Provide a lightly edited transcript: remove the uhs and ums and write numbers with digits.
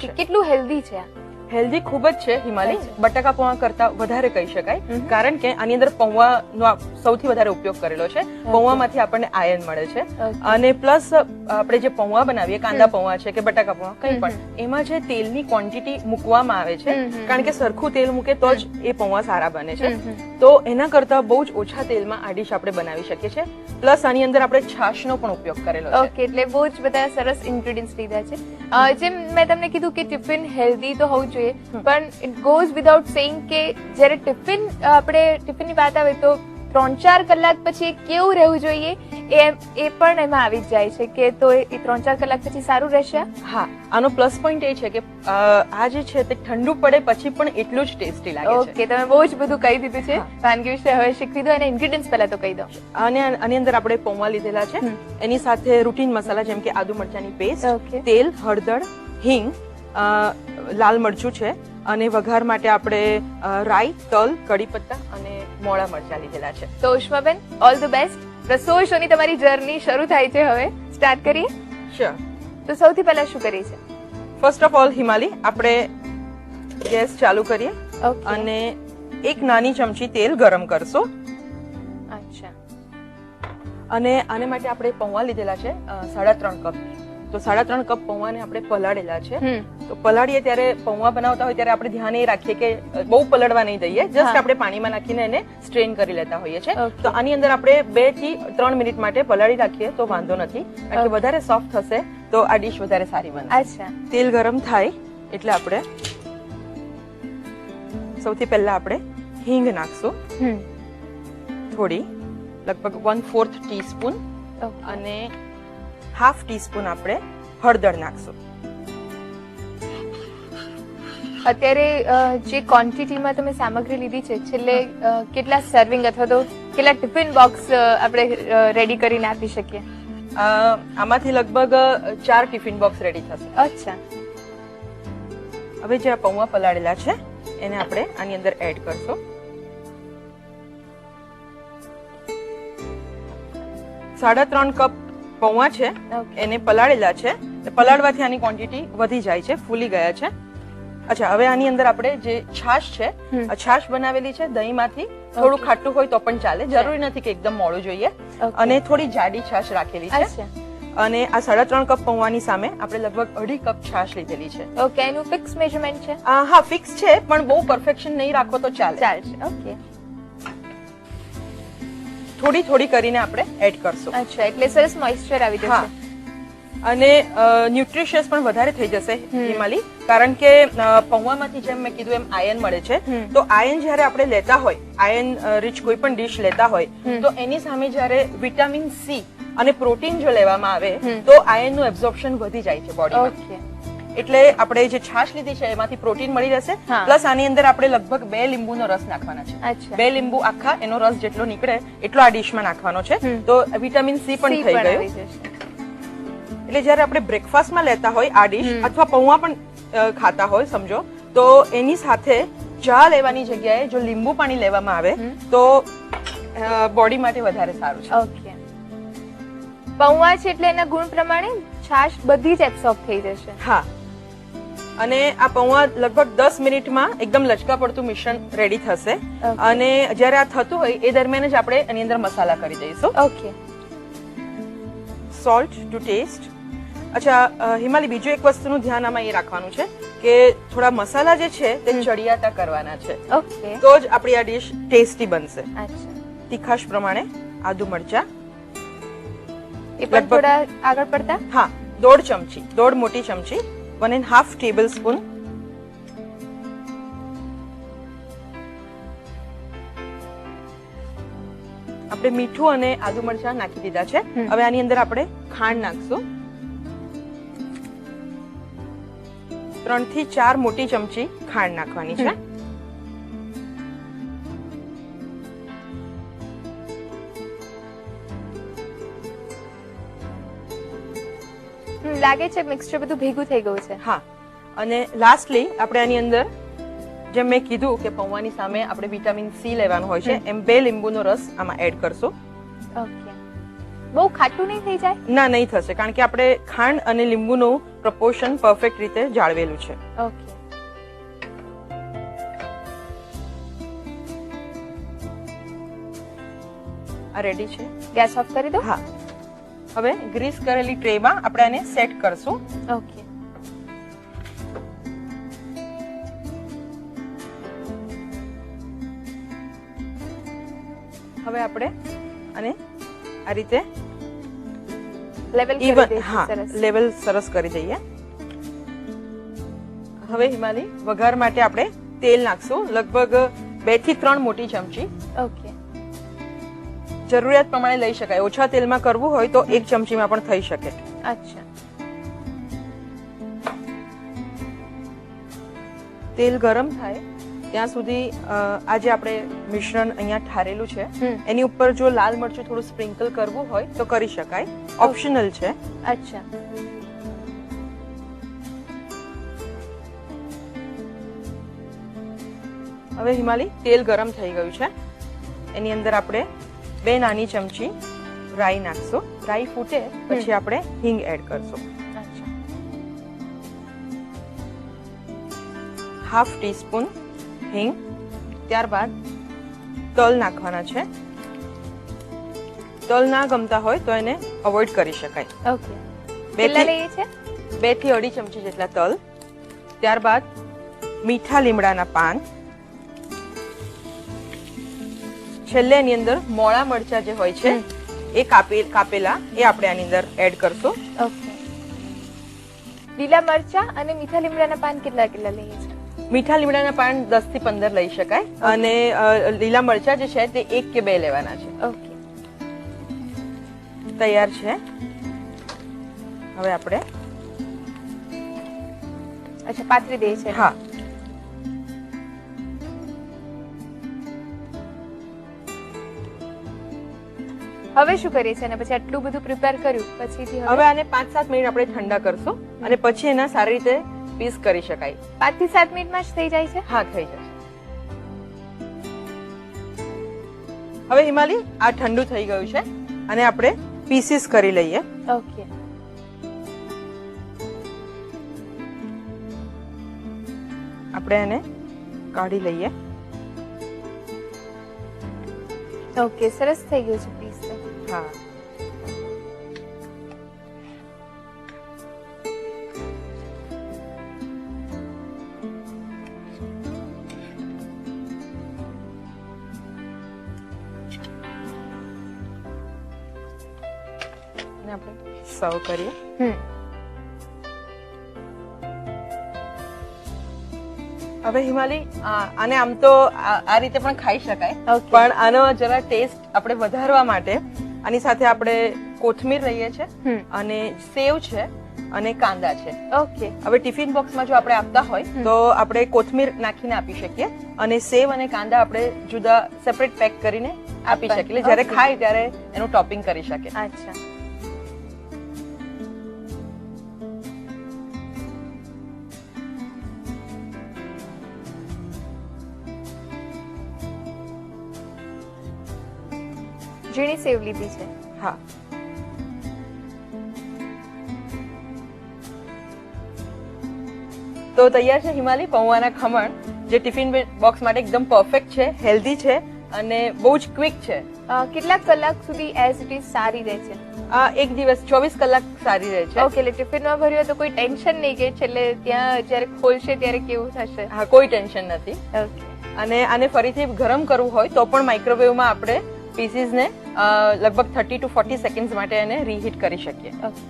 છે. કેટલું હેલ્ધી છે આ? હેલ્ધી ખૂબ જ છે હિમાલી, બટાકા પૌવા કરતા વધારે કહી શકાય, કારણ કે આની અંદર પૌવાનો સૌથી વધારે ઉપયોગ કરેલો છે. પૌવામાંથી આપણને આયર્ન મળે છે અને પ્લસ આપણે જે પૌવા બનાવીએ, કાંદા પૌવા છે કે બટાકા પૌવા કંઈ પણ, એમાં જે તેલની ક્વોન્ટિટી મૂકવામાં આવે છે, કારણ કે સરખું તેલ મૂકે તો જ એ પૌવા સારા બને છે. તો એના કરતા બહુ જ ઓછા તેલમાં આ ડીશ આપણે બનાવી શકીએ છીએ. પ્લસ આની અંદર આપણે છાશનો પણ ઉપયોગ કરેલો છે. ઓકે, એટલે બહુ જ બધા સરસ ઇન્ગ્રેડિયન્ટ્સ લીધા છે. જેમ મેં તમને કીધું કે ટિફિન હેલ્ધી તો હોવું જોઈએ, પણ ઇટ ગોઝ વિધાઉટ સેઇંગ કે જ્યારે ટિફિનની વાત આવે તો 3-4 કલાક પછી કેવું રહેવું જોઈએ એ પણ એમાં આવી જ જાય છે કે તો એ 3-4 કલાક પછી સારું રહેશે. હા, આનો પ્લસ પોઈન્ટ એ છે કે આ જે છે તે ઠંડુ પડે પછી પણ એટલું જ ટેસ્ટી લાગે છે. ઓકે, તમે બહુ જ બધું કહી દીધું છે. વાનગી વિશે હવે શીખવી દો અને ઇન્ગ્રેડિયન્ટ્સ પહેલા તો કહી દો. અને આની અંદર આપણે પૌવા લીધેલા છે, એની સાથે રૂટીન મસાલા જેમ કે આદુ મરચાની પેસ્ટ, તેલ, હળદર, હિંગ, લાલ મરચું છે અને વઘાર માટે આપણે રાઈ, તલ, કડી પત્તા અને મોળા મરચા લીધેલા છે. તો ઉષ્માબેન, ઓલ ધ બેસ્ટ. રસોઈ શોની તમારી જર્ની શરૂ થાય છે, હવે સ્ટાર્ટ કરીએ. શ્યોર. તો સૌથી પહેલા શું કરીએ છે? ફર્સ્ટ ઓફ ઓલ હિમાલી, આપણે ગેસ ચાલુ કરીએ અને એક નાની ચમચી તેલ ગરમ કરશું. અચ્છા. અને આને માટે આપણે પૌવા લીધેલા છે 3.5 કપ. તો 3.5 કપ પૌવાને આપણે પલાળેલા છે. તો પલાળીએ ત્યારે પૌવા બનાવતા હોય ત્યારે આપણે ધ્યાન એ રાખીએ કે બહુ પલળવા નહીં દઈએ, જસ્ટ આપણે પાણીમાં નાખીને એને સ્ટ્રેન કરી લેતા હોઈએ છે. તો આની અંદર આપણે 2 થી 3 મિનિટ માટે પલાળી રાખીએ તો વાંધો નથી, કારણ કે વધારે સોફ્ટ થશે તો આ ડીશ વધારે સારી બનશે. અચ્છા. તેલ ગરમ થાય એટલે આપણે સૌથી પહેલા આપણે હિંગ નાખશું, થોડી, લગભગ 1/4 ટીસ્પૂન, અને ½ ટીસ્પૂન આપણે હળદર નાખશું. અત્યારે જે ક્વોન્ટિટીમાં તમે સામગ્રી લીધી છે, છેલ્લે કેટલા સર્વિંગ અથવા તો કેટલા ટિફિન બોક્સ આપણે રેડી કરીને આપી શકીએ? આમાંથી લગભગ 4 ટિફિન બોક્સ રેડી થશે. અચ્છા. હવે જે પૌવા પલાળેલા છે એને આપણે આની અંદર એડ કરશું. 3.5 કપ પૌવા છે એને પલાળેલા છે. પલાળવાથી આની ક્વોન્ટિટી વધી જાય છે, ફૂલી ગયા છે. અચ્છા, હવે આની અંદર આપણે જે છાશ છે, આ છાશ બનાવેલી છે દહીંમાંથી. થોડું ખાટું હોય તો પણ ચાલે, જરૂરી નથી કે એકદમ મોળું જોઈએ. અને થોડી જાડી છાશ રાખેલી છે. અને આ 3.5 કપ પૌવાની સામે આપણે લગભગ 2.5 કપ છાશ લીધેલી છે. ઓકે, એનું ફિક્સ મેઝરમેન્ટ છે? હા, ફિક્સ છે, પણ બહુ પરફેક્શન નહીં રાખો તો ચાલશે. ઓકે. થોડી થોડી કરીને આપણે એડ કરશું. અચ્છા, એટલે સરસ મોઇસ્ચર આવી જશે અને ન્યુટ્રિશિયસ પણ વધારે થઈ જશે હિમાલી, કારણ કે પૌવામાંથી જેમ મેં કીધું એમ આયર્ન મળે છે. તો આયર્ન જ્યારે આપણે લેતા હોય, આયર્ન રીચ કોઈ પણ ડીશ લેતા હોય તો એની સામે જ્યારે વિટામિન સી અને પ્રોટીન જો લેવામાં આવે તો આયર્નનું એબ્ઝોર્પ્શન વધી જાય છે બોડીમાં. એટલે આપણે જે છાશ લીધી છે એમાંથી પ્રોટીન મળી જશે. પ્લસ આની અંદર આપણે લગભગ 2 લીંબુનો રસ નાખવાના છે. 2 લીંબુ આખા, એનો રસ જેટલો નીકળે એટલો આ ડીશમાં નાખવાનો છે. તો વિટામિન સી પણ થઈ ગયું. એટલે જયારે આપણે બ્રેકફાસ્ટમાં લેતા હોય આ ડીશ, અથવા પૌવા પણ ખાતા હોય સમજો, તો એની સાથે ચા લેવાની જગ્યાએ જો લીંબુ પાણી લેવામાં આવે તો બોડી માટે વધારે સારું છે. ઓકે. પૌવા છે એટલે એના ગુણ પ્રમાણે છાશ બધી જ એબ્સોર્બ થઈ જશે. હા. અને આ પૌવા લગભગ 10 મિનિટમાં એકદમ લચકા પડતું મિશ્રણ રેડી થશે. અને જયારે આ થતું હોય એ દરમિયાન જ આપણે એની અંદર મસાલા કરી દઈશું. ઓકે. Salt to taste. અચ્છા હિમાલી, બીજું એક વસ્તુનું ધ્યાન આમાં એ રાખવાનું છે કે થોડા મસાલા જે છે તે ચડિયાતા કરવાના છે. ઓકે. તો જ આપણી આ ડીશ ટેસ્ટી બનશે. અચ્છા. તીખાશ પ્રમાણે આદુ મરચા એ પણ થોડા આગળ પડતા? હા, 1.5 ચમચી, 1.5 મોટી ચમચી, 1.5 ટેબલ સ્પૂન. આપણે મીઠું અને આદુ મરચા નાખી દીધા છે. હવે આની અંદર આપણે ખાંડ નાખશું. 3 થી 4 મોટી ચમચી ખાંડ નાખવાની છે. લાગે છે મિક્સચર બધું ભેગું થઈ ગયું છે. હા, અને લાસ્ટલી આપણે આની અંદર જેમ મેં કીધું કે પૌવાની સામે આપણે વિટામિન સી લેવાનું હોય છે, એમ 2 લીંબુનો રસ આમાં એડ કરશું. ઓકે. બહુ ખાટું નહીં થઈ જાય? ના, નહીં થશે, કારણ કે આપણે ખાંડ અને લીંબુનું પ્રપોર્શન પરફેક્ટ રીતે જાળવેલું છે. ઓકે. આ રેડી છે. ગેસ ઓફ કરી દો. હા, હવે ગ્રીસ કરેલી ટ્રેમાં આપણે આને સેટ કરશું. ઓકે. હવે આપણે આને આ રીતે લેવલ કરી ઇવન, દઈશું. હા, સરસ. લેવલ સરસ કરી દઈએ. હવે હિમાલી વઘાર માટે આપણે તેલ નાખશું, લગભગ 2 થી 3 મોટી ચમચી. ઓકે. જરૂરિયાત પ્રમાણે લઈ શકાય. ઓછા તેલમાં કરવું હોય તો 1 ચમચીમાં પણ થઈ શકે. અચ્છા. તેલ ગરમ થાય ત્યાં સુધી આજે આપણે મિશ્રણ અહીંયા ઠારેલું છે એની ઉપર જો લાલ મરચું થોડું સ્પ્રિંકલ કરવું હોય તો કરી શકાય, ઓપ્શનલ છે. અચ્છા. હવે હિમાલી તેલ ગરમ થઈ ગયું છે, એની અંદર આપણે 2 નાની ચમચી રાઈ નાખશું. રાઈ ફૂટે પછી આપણે હિંગ એડ કરશું. અચ્છા. હાફ ટીસ્પૂન હિંગ. ત્યારબાદ તલ નાખવાના છે. તલ ના ગમતા હોય તો એને અવોઇડ કરી શકાય. ઓકે. કેટલા લઈએ છે? 2 થી 2.5 ચમચી જેટલા તલ. ત્યારબાદ મીઠા લીમડાના પાન. છેલ્લે એની અંદર મોળા મરચા જે હોય છે એ કાપેલા એ આપણે આની અંદર એડ કરશું. ઓકે. લીલા મરચા અને મીઠા લીમડાના પાન કેટલા કેટલા લઈએ છે? મીઠા લીમડાના પાન 10 થી 15 લઈ શકાય અને લીલા મરચા જે છે તે 1 કે 2 લેવાના છે. ઓકે. તૈયાર છે. હવે આપણે અચ્છા પાથરી દઈએ છે. હા, હવે શું કરીએ છીએ અને પછી આટલું બધું પ્રિપેર કર્યું પછીથી હવે આને 5-7 મિનિટ આપણે ઠંડા કરશું અને પછી એના સારી રીતે પીસ કરી શકાય. 5 થી 7 મિનિટમાં જ થઈ જાય છે? હા, થઈ જશે. હવે હિમાલી આ ઠંડુ થઈ ગયું છે અને આપણે પીસીસ કરી લઈએ. ઓકે. આપણે એને કાઢી લઈએ. ઓકે, સરસ થઈ ગયું છે પીસ. હા, આપણે સર્વ કરીએ. હવે હિમાલી આને આમ તો આ રીતે પણ ખાઈ શકાય, પણ આનો જરા ટેસ્ટ આપણે વધારવા માટે આની સાથે આપણે કોથમીર લઈએ છે અને સેવ છે અને કાંદા છે. ઓકે. હવે ટિફિન બોક્સમાં જો આપણે આપતા હોય તો આપણે કોથમીર નાખીને આપી શકીએ અને સેવ અને કાંદા આપણે જુદા સેપરેટ પેક કરીને આપી શકીએ, એટલે જ્યારે ખાય ત્યારે એનું ટોપિંગ કરી શકે. અચ્છા. ઝીણી સેવ લીધી છે. હા, તો તૈયાર છે હિમાલી પૌવાના ખમણ, જે ટિફિન બોક્સ માટે એકદમ પરફેક્ટ છે, હેલ્ધી છે અને બહુ જ ક્વિક છે. કેટલા કલાક સુધી એઝ ઇટ ઇઝ સારી રહે છે? એક દિવસ 24 કલાક સારી રહે છે. ઓકે, એટલે ટિફિનમાં ભર્યું તો કોઈ ટેન્શન નહીં કે છેલ્લે ત્યાં જ્યારે ખોલશે ત્યારે કેવું થશે? હા, કોઈ ટેન્શન નથી. ઓકે. અને આને ફરીથી ગરમ કરવું હોય તો પણ માઇક્રોવેવમાં આપણે પીસીસને લગભગ 30 to 40 સેકન્ડ માટે એને રીહીટ કરી શકીએ. ઓકે.